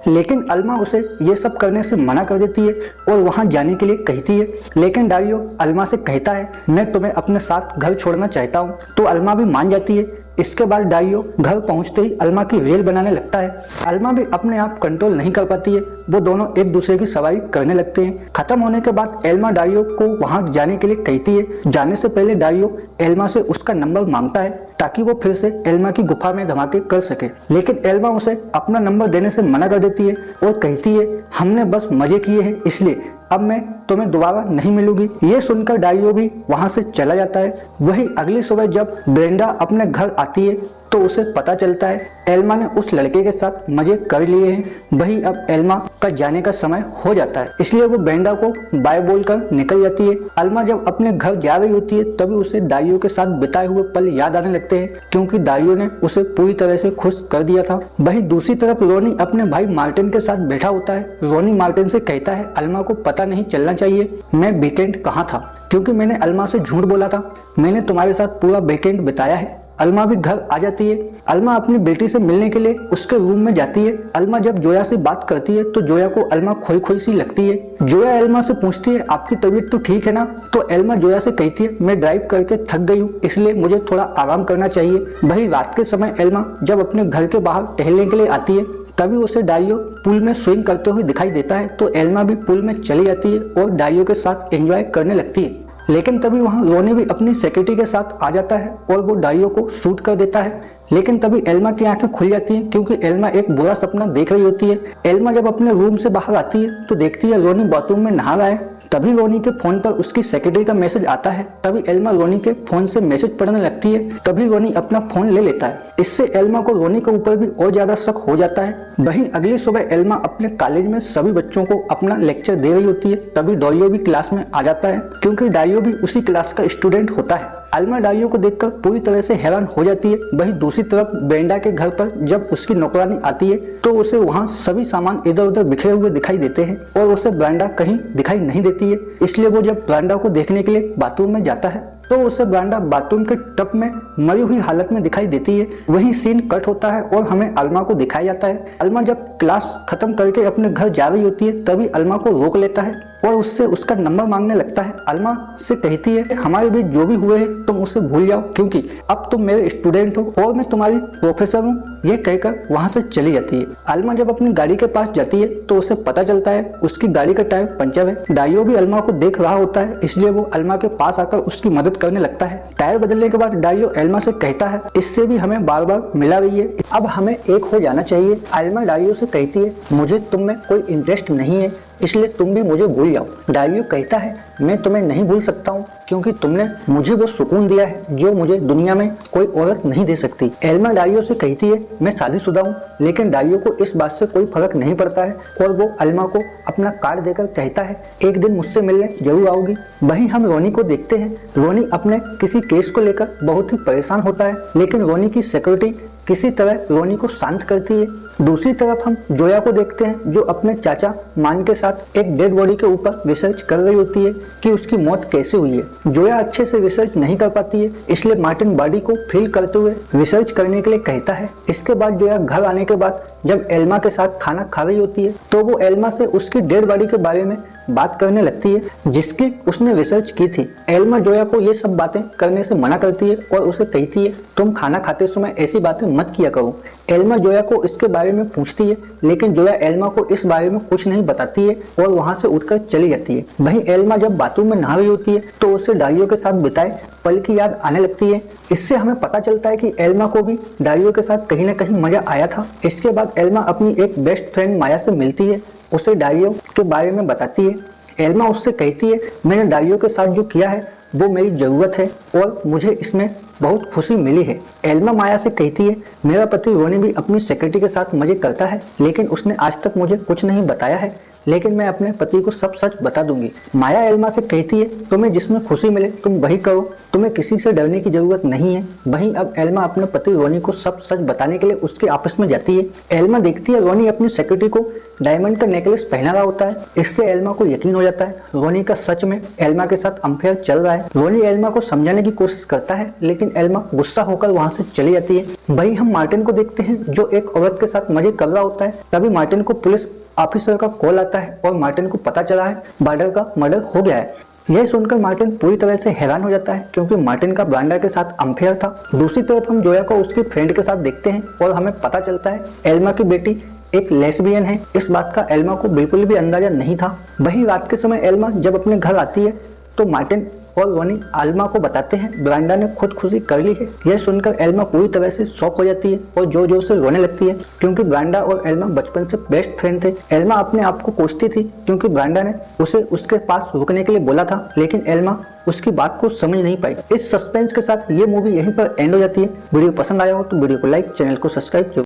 लेकिन अल्मा उसे ये सब करने से मना कर देती है और वहाँ जाने के लिए कहती है। लेकिन डारियो अल्मा से कहता है मैं तुम्हें अपने साथ घर छोड़ना चाहता हूँ, तो अल्मा भी मान जाती है। इसके बाद डारियो घर पहुंचते ही अल्मा की रेल बनाने लगता है। अल्मा भी अपने आप कंट्रोल नहीं कर पाती है, वो दोनों एक दूसरे की सवारी करने लगते हैं। खत्म होने के बाद एल्मा डारियो को वहां जाने के लिए कहती है। जाने से पहले डारियो एल्मा से उसका नंबर मांगता है ताकि वो फिर से एल्मा की गुफा में धमाके कर सके, लेकिन एल्मा उसे अपना नंबर देने से मना कर देती है और कहती है हमने बस मजे किए हैं, इसलिए अब मैं तुम्हें दोबारा नहीं मिलूंगी। ये सुनकर डारियो भी वहां से चला जाता है। वही अगली सुबह जब ब्रेंडा अपने घर आती है तो उसे पता चलता है एल्मा ने उस लड़के के साथ मजे कर लिए हैं। वही अब एल्मा का जाने का समय हो जाता है, इसलिए वो ब्रेंडा को बाय बोलकर निकल जाती है। अल्मा जब अपने घर जा रही होती है तभी उसे डारियो के साथ बिताए हुए पल याद आने लगते हैं, क्योंकि डारियो ने उसे पूरी तरह से खुश कर दिया था। वहीं दूसरी तरफ रोनी अपने भाई मार्टिन के साथ बैठा होता है। रोनी मार्टिन से कहता है अल्मा को पता नहीं चलना चाहिए मैं वीकेंड कहाँ था, क्योंकि मैंने अल्मा से झूठ बोला था। मैंने तुम्हारे साथ पूरा वीकेंड बिताया है। अल्मा भी घर आ जाती है। अल्मा अपनी बेटी से मिलने के लिए उसके रूम में जाती है। अल्मा जब जोया से बात करती है तो जोया को अल्मा खोई खोई सी लगती है। जोया एल्मा से पूछती है आपकी तबीयत तो ठीक है ना, तो एल्मा जोया से कहती है मैं ड्राइव करके थक गई हूँ, इसलिए मुझे थोड़ा आराम करना चाहिए। वही रात के समय एल्मा जब अपने घर के बाहर टहलने के लिए आती है तभी उसे डारियो पूल में स्विंग करते हुए दिखाई देता है, तो एल्मा भी पूल में चली जाती है और डारियो के साथ एंजॉय करने लगती है। लेकिन तभी वहां रोनी भी अपनी सेक्रेटरी के साथ आ जाता है और वो डारियो को शूट कर देता है। लेकिन तभी एल्मा की आंखें खुल जाती हैं, क्योंकि एल्मा एक बुरा सपना देख रही होती है। एल्मा जब अपने रूम से बाहर आती है तो देखती है रोनी बाथरूम में नहा रहा है। तभी रोनी के फोन पर उसकी सेक्रेटरी का मैसेज आता है। तभी एल्मा रोनी के फोन से मैसेज पढ़ने लगती है। तभी रोनी अपना फोन ले लेता है। इससे एल्मा को रोनी के ऊपर भी और ज्यादा शक हो जाता है। वहीं अगली सुबह एल्मा अपने कॉलेज में सभी बच्चों को अपना लेक्चर दे रही होती है। तभी डारियो भी क्लास में आ जाता है, क्योंकि डारियो भी उसी क्लास का स्टूडेंट होता है। अल्मा डारियो को देखकर पूरी तरह से हैरान हो जाती है। वहीं दूसरी तरफ ब्रेंडा के घर पर जब उसकी नौकरानी आती है तो उसे वहां सभी सामान इधर उधर बिखरे हुए दिखाई देते हैं और उसे ब्रेंडा कहीं दिखाई नहीं देती है। इसलिए वो जब ब्रेंडा को देखने के लिए बाथरूम में जाता है तो उसे ब्रेंडा बाथरूम के टब में मरी हुई हालत में दिखाई देती है। वहीं सीन कट होता है और हमें अल्मा को दिखाया जाता है। अल्मा जब क्लास खत्म करके अपने घर जा रही होती है तभी अल्मा को रोक लेता है और उससे उसका नंबर मांगने लगता है। अल्मा से कहती है हमारे बीच जो भी हुए हैं तुम उसे भूल जाओ, क्योंकि अब तुम मेरे स्टूडेंट हो और मैं तुम्हारी प्रोफेसर हूँ। ये कहकर वहां से चली जाती है। अल्मा जब अपनी गाड़ी के पास जाती है तो उसे पता चलता है उसकी गाड़ी का टायर पंचर है। डारियो भी अल्मा को देख रहा होता है, इसलिए वो अल्मा के पास आकर उसकी मदद करने लगता है। टायर बदलने के बाद डारियो एल्मा से कहता है इससे भी हमें बार बार मिला रही है, अब हमें एक हो जाना चाहिए। अल्मा डारियो से कहती है मुझे तुम में कोई इंटरेस्ट नहीं है, इसलिए तुम भी मुझे भूल जाओ। डारियो कहता है मैं तुम्हें नहीं भूल सकता हूँ, क्योंकि तुमने मुझे वो सुकून दिया है जो मुझे दुनिया में कोई औरत नहीं दे सकती। एल्मा डारियो से कहती है मैं शादीशुदा हूँ, लेकिन डारियो को इस बात से कोई फर्क नहीं पड़ता है और वो अल्मा को अपना कार्ड देकर कहता है एक दिन मुझसे मिलने जरूर आओगी। वहीं हम रोनी को देखते हैं। रोनी अपने किसी केस को लेकर बहुत ही परेशान होता है, लेकिन रोनी की सिक्योरिटी किसी तरह रोनी को शांत करती है। दूसरी तरफ हम जोया को देखते हैं जो अपने चाचा मान के साथ एक डेड बॉडी के ऊपर रिसर्च कर रही होती है कि उसकी मौत कैसे हुई है। जोया अच्छे से रिसर्च नहीं कर पाती है, इसलिए मार्टिन बॉडी को फील करते हुए रिसर्च करने के लिए कहता है। इसके बाद जोया घर आने के बाद जब एल्मा के साथ खाना खा रही होती है तो वो एल्मा से उसकी डेड बॉडी के बारे में बात करने लगती है जिसकी उसने रिसर्च की थी। एल्मा जोया को ये सब बातें करने से मना करती है और उसे कहती है तुम खाना खाते समय ऐसी बातें मत किया करो। एल्मा जोया को इसके बारे में पूछती है, लेकिन जोया एल्मा को इस बारे में कुछ नहीं बताती है और वहां से उठकर चली जाती है। वहीं एल्मा जब बाथरूम में नहा रही होती है तो उसे डारियो के साथ बिताए पल की याद आने लगती है। इससे हमें पता चलता है कि एल्मा को भी डारियो के साथ कहीं न कहीं मजा आया था। इसके बाद एल्मा अपनी एक बेस्ट फ्रेंड माया से मिलती है, उसे डारियो के बारे में बताती है। एल्मा उससे कहती है मैंने डारियो के साथ जो किया है वो मेरी जरूरत है और मुझे इसमें बहुत खुशी मिली है। एल्मा माया से कहती है मेरा पति रोनी भी अपनी सेक्रेटरी के साथ मजे करता है, लेकिन उसने आज तक मुझे कुछ नहीं बताया है। लेकिन मैं अपने पति को सब सच बता दूंगी। माया एल्मा से कहती है तुम्हें जिसमें खुशी मिले तुम वही करो, तुम्हें किसी से डरने की जरूरत नहीं है। वहीं अब एल्मा अपने पति रोनी को सब सच बताने के लिए उसके ऑफिस में जाती है। एल्मा देखती है रोनी अपनी सेक्रेटरी को डायमंड का नेकलेस पहना रहा होता है। इससे एल्मा को यकीन हो जाता है रोनी का सच में एल्मा के साथ अनफेयर चल रहा है। रोनी एल्मा को समझाने की कोशिश करता है लेकिन एल्मा गुस्सा होकर वहां से चली जाती है। वहीं हम मार्टिन को देखते हैं जो एक औरत के साथ मजे कर रहा होता है। तभी मार्टिन को पुलिस ऑफिसर का कॉल आता है और मार्टिन को पता चला है बार्डर का मर्डर हो गया है। यह सुनकर मार्टिन पूरी तरह से हैरान हो जाता है क्योंकि मार्टिन का ब्रांडा के साथ अनफेयर था। दूसरी तरफ हम जोया को उसकी फ्रेंड के साथ देखते हैं और हमें पता चलता है एल्मा की बेटी एक लेस्बियन है। इस बात का एल्मा को बिल्कुल भी अंदाजा नहीं था। वहीं रात के समय एल्मा जब अपने घर आती है तो मार्टिन और रोनी एल्मा को बताते हैं ब्रांडा ने खुदकुशी कर ली है। यह सुनकर एल्मा पूरी तरह से शॉक हो जाती है और जोर जोर से रोने लगती है क्योंकि ब्रांडा और एल्मा बचपन से बेस्ट फ्रेंड थे। एल्मा अपने आप को कोसती थी क्योंकि ब्रांडा ने उसे उसके पास रुकने के लिए बोला था लेकिन एल्मा उसकी बात को समझ नहीं पाई। इस सस्पेंस के साथ ये मूवी यहीं पर एंड हो जाती है। वीडियो पसंद आया हो तो वीडियो को लाइक, चैनल को सब्सक्राइब